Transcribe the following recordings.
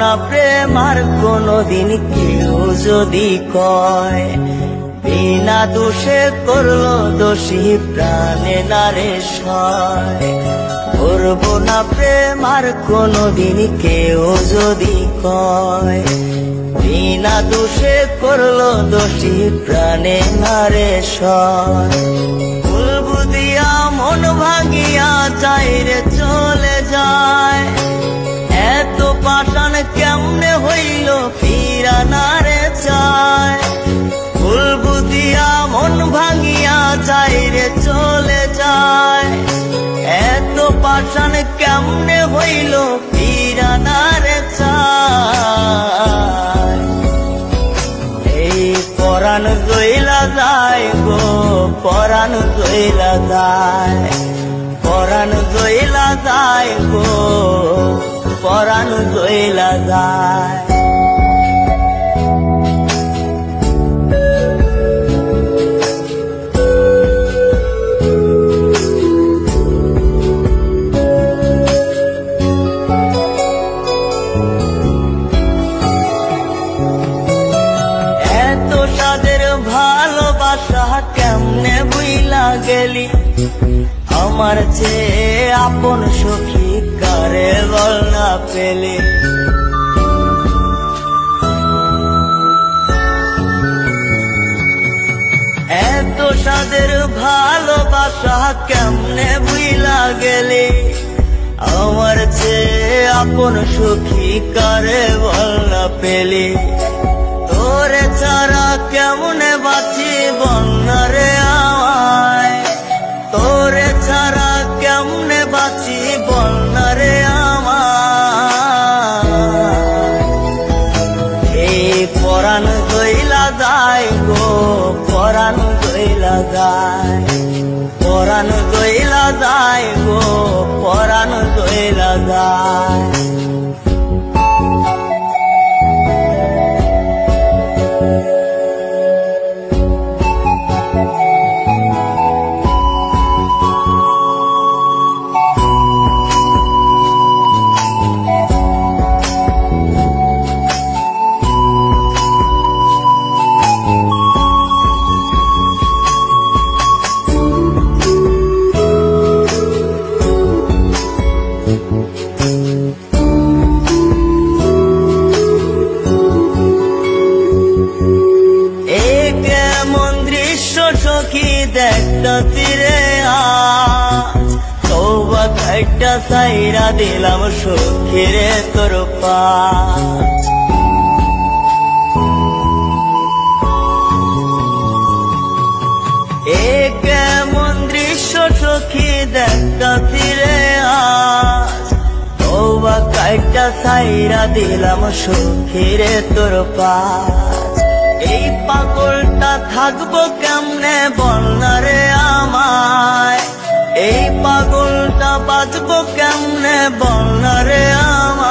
না প্রেম আর কোনদিন কেউ যদি কয়, বিনা দোষে করলো দোষী প্রাণে নারে সয়। করবো না প্রেম আর কোনদিন কেউ যদি কয়, বিনা দোষে করলো দোষী প্রাণে নারে সয়। বলবো দিয়া মন ভাঙিয়া চাইরে চলে যায়, এত পাষাণ কেমনে হইল ফিরা নারে চায়। বলবো দিয়া মন ভাঙিয়া চাইরে চলে যায়, এত পাষাণ কেমনে হইল ফিরা নারে চায়। এই পরাণ গইলা যায় গো, পরাণ গইলা যায়, পরাণ গইলা যায় গো, পরাণ গইলা যায়। ভালোবাসা কেমনে বুইলা গেলি, আমার চেয়ে আপন সখী কারে বল না পেলি। এত সাদের ভালোবাসা কেমনে বুইলা গেলি, আমার চেয়ে আপন সখী কারে বল না পেলি। তোরে ছাড়া কেমনে বাঁচি বন্যারে আমায়, তোরে ছাড়া কেমনে বাঁচি বন্যারে আমায়। এই পরাণ গইলা যায় গো, পরাণ গইলা যায়, পরাণ গইলা যায় গো, পরাণ গইলা যায়। সখী দেখতা তীরে আজ, তওবা খাইটা সাইরা দিলাম সখীরে তোর পাশ। এ কেমন দৃশ্য সখী দেখতা তীরে আজ, তওবা খাইটা সাইরা দিলাম সখীরে তোর পাশ। এই পাগলটা থাকবো কেমনে বলনারে আমায়, এই পাগলটা বাঁচবো কেমনে বলনারে আমায়।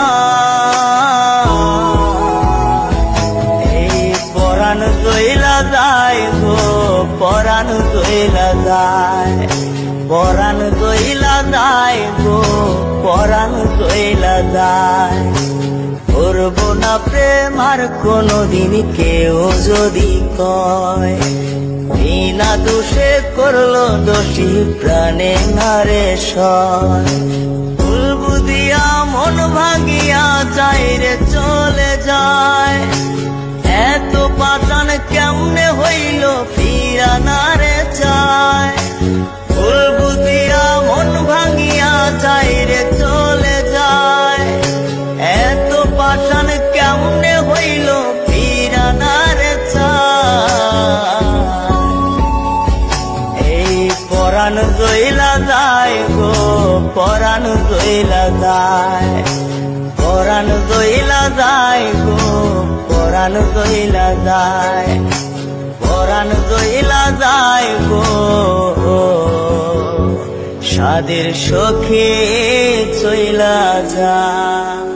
এই পরাণ গইলা যায় গো, পরাণ গইলা যায়, পরাণ গইলা যায় গো, পরাণ গইলা যায়। করবো না প্রেম আর কোনদিন কেউ যদি কয়, বিনা দোষে করলো দোষী প্রাণে নারে সয়। বলবো দিয়া মন ভাঙিয়া চাইরে চলে যায়, এত পাষাণ কেমনে হইল ফিরা নারে চায়। বলবো দিয়া মন ভাঙিয়া চাইরে চলে যায়, এত পাষাণ কেমনে হইল ফিরা নারে চায়। এই পরাণ গইলা যায় গো, পরাণ গইলা যায়, পরাণ গইলা যায় গো, পরাণ গইলা যায়, পরাণ গইলা যায় গো। সাদের সখী চইলা যায়।